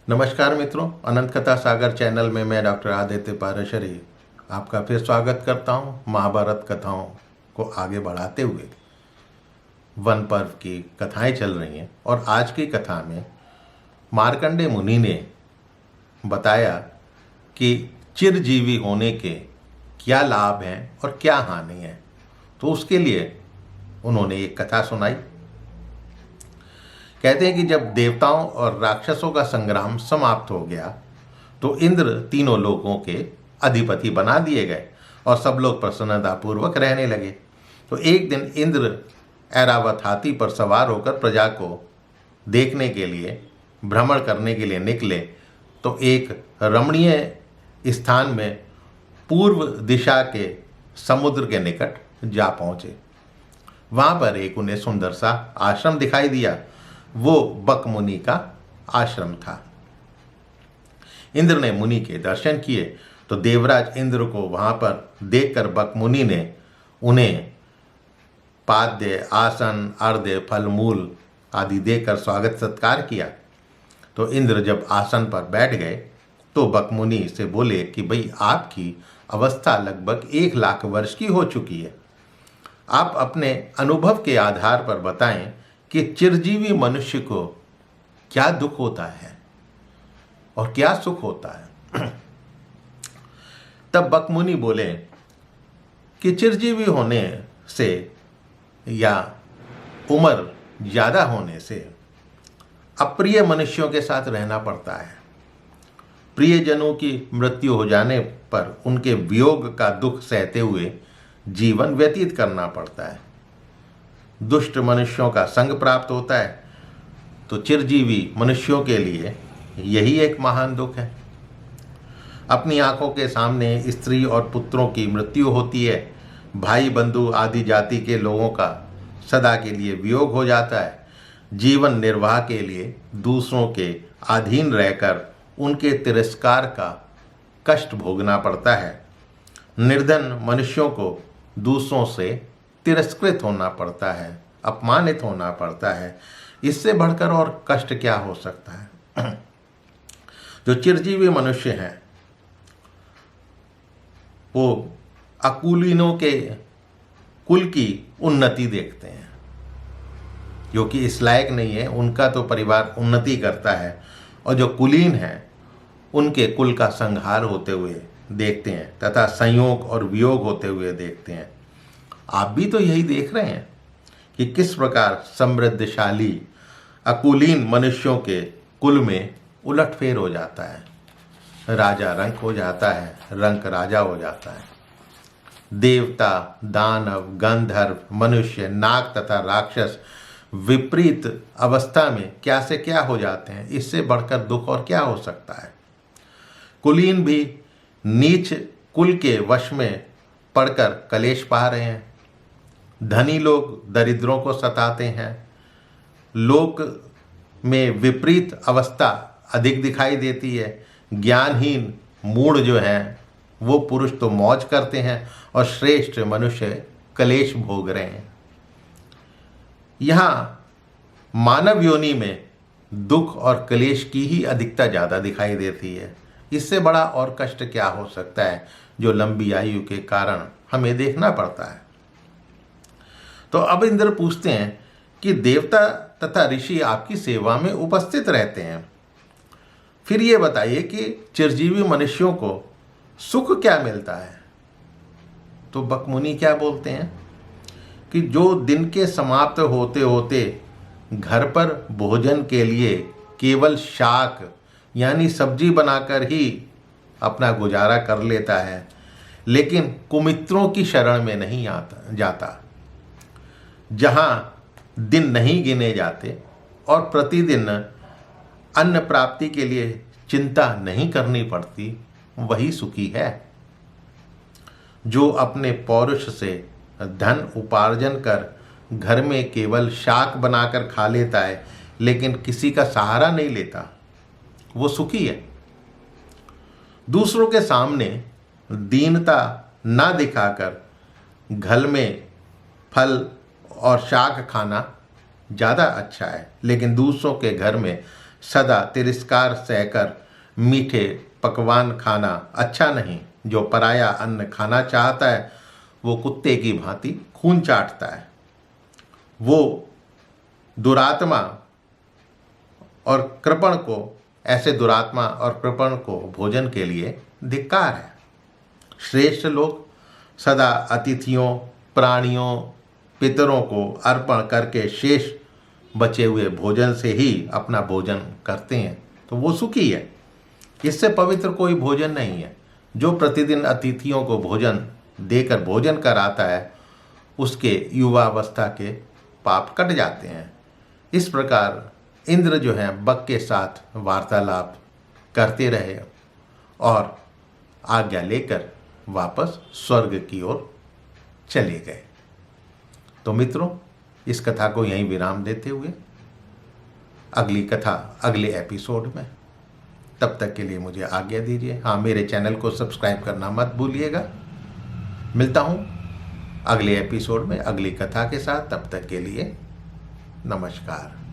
नमस्कार मित्रों, अनंत कथा सागर चैनल में मैं डॉक्टर आदित्य पाराशरी आपका फिर स्वागत करता हूँ। महाभारत कथाओं को आगे बढ़ाते हुए वन पर्व की कथाएं चल रही हैं और आज की कथा में मार्कंडेय मुनि ने बताया कि चिरजीवी होने के क्या लाभ हैं और क्या हानि है। तो उसके लिए उन्होंने एक कथा सुनाई। कहते हैं कि जब देवताओं और राक्षसों का संग्राम समाप्त हो गया तो इंद्र तीनों लोगों के अधिपति बना दिए गए और सब लोग प्रसन्नतापूर्वक रहने लगे। तो एक दिन इंद्र ऐरावत हाथी पर सवार होकर प्रजा को देखने के लिए, भ्रमण करने के लिए निकले तो एक रमणीय स्थान में पूर्व दिशा के समुद्र के निकट जा पहुँचे। वहाँ पर एक उन्हें सुंदर सा आश्रम दिखाई दिया। वो बक मुनि का आश्रम था। इंद्र ने मुनि के दर्शन किए तो देवराज इंद्र को वहां पर देखकर बक मुनि ने उन्हें पाद्य, आसन, अर्घ्य, फल मूल आदि देकर स्वागत सत्कार किया। तो इंद्र जब आसन पर बैठ गए तो बक मुनि से बोले कि भाई, आपकी अवस्था लगभग 1,00,000 वर्ष की हो चुकी है। आप अपने अनुभव के आधार पर बताएं कि चिरजीवी मनुष्य को क्या दुख होता है और क्या सुख होता है। तब बक मुनि बोले कि चिरजीवी होने से या उम्र ज़्यादा होने से अप्रिय मनुष्यों के साथ रहना पड़ता है। प्रियजनों की मृत्यु हो जाने पर उनके वियोग का दुख सहते हुए जीवन व्यतीत करना पड़ता है। दुष्ट मनुष्यों का संग प्राप्त होता है। तो चिरजीवी मनुष्यों के लिए यही एक महान दुख है। अपनी आंखों के सामने स्त्री और पुत्रों की मृत्यु होती है। भाई बंधु आदि जाति के लोगों का सदा के लिए वियोग हो जाता है। जीवन निर्वाह के लिए दूसरों के अधीन रहकर उनके तिरस्कार का कष्ट भोगना पड़ता है। निर्धन मनुष्यों को दूसरों से तिरस्कृत होना पड़ता है, अपमानित होना पड़ता है। इससे बढ़कर और कष्ट क्या हो सकता है। जो चिरजीवी मनुष्य हैं वो अकुलीनों के कुल की उन्नति देखते हैं। जो कि इस लायक नहीं है उनका तो परिवार उन्नति करता है और जो कुलीन हैं उनके कुल का संहार होते हुए देखते हैं तथा संयोग और वियोग होते हुए देखते हैं। आप भी तो यही देख रहे हैं कि किस प्रकार समृद्धशाली अकुलीन मनुष्यों के कुल में उलटफेर हो जाता है। राजा रंक हो जाता है, रंक राजा हो जाता है। देवता, दानव, गंधर्व, मनुष्य, नाग तथा राक्षस विपरीत अवस्था में क्या से क्या हो जाते हैं। इससे बढ़कर दुख और क्या हो सकता है। कुलीन भी नीच कुल के वश में पड़कर कलेश पा रहे हैं। धनी लोग दरिद्रों को सताते हैं। लोक में विपरीत अवस्था अधिक दिखाई देती है। ज्ञानहीन मूढ़ जो हैं वो पुरुष तो मौज करते हैं और श्रेष्ठ मनुष्य कलेश भोग रहे हैं। यहाँ मानव योनि में दुख और कलेश की ही अधिकता ज़्यादा दिखाई देती है। इससे बड़ा और कष्ट क्या हो सकता है जो लंबी आयु के कारण हमें देखना पड़ता है। तो अब इंद्र पूछते हैं कि देवता तथा ऋषि आपकी सेवा में उपस्थित रहते हैं, फिर ये बताइए कि चिरजीवी मनुष्यों को सुख क्या मिलता है। तो बक मुनि क्या बोलते हैं कि जो दिन के समाप्त होते होते घर पर भोजन के लिए केवल शाक यानी सब्जी बनाकर ही अपना गुजारा कर लेता है, लेकिन कुमित्रों की शरण में नहीं जाता, जहाँ दिन नहीं गिने जाते और प्रतिदिन अन्न प्राप्ति के लिए चिंता नहीं करनी पड़ती, वही सुखी है। जो अपने पौरुष से धन उपार्जन कर घर में केवल शाक बनाकर खा लेता है लेकिन किसी का सहारा नहीं लेता, वो सुखी है। दूसरों के सामने दीनता ना दिखाकर घर में फल और शाक खाना ज़्यादा अच्छा है, लेकिन दूसरों के घर में सदा तिरस्कार सहकर मीठे पकवान खाना अच्छा नहीं। जो पराया अन्न खाना चाहता है वो कुत्ते की भांति खून चाटता है। वो दुरात्मा और कृपण को ऐसे दुरात्मा और कृपण को भोजन के लिए धिक्कार है। श्रेष्ठ लोग सदा अतिथियों, प्राणियों, पितरों को अर्पण करके शेष बचे हुए भोजन से ही अपना भोजन करते हैं, तो वो सुखी है। इससे पवित्र कोई भोजन नहीं है। जो प्रतिदिन अतिथियों को भोजन देकर भोजन कराता है उसके युवावस्था के पाप कट जाते हैं। इस प्रकार इंद्र जो है बक के साथ वार्तालाप करते रहे और आज्ञा लेकर वापस स्वर्ग की ओर चले गए। तो मित्रों, इस कथा को यहीं विराम देते हुए अगली कथा अगले एपिसोड में, तब तक के लिए मुझे आज्ञा दीजिए। हाँ, मेरे चैनल को सब्सक्राइब करना मत भूलिएगा। मिलता हूँ अगले एपिसोड में अगली कथा के साथ। तब तक के लिए नमस्कार।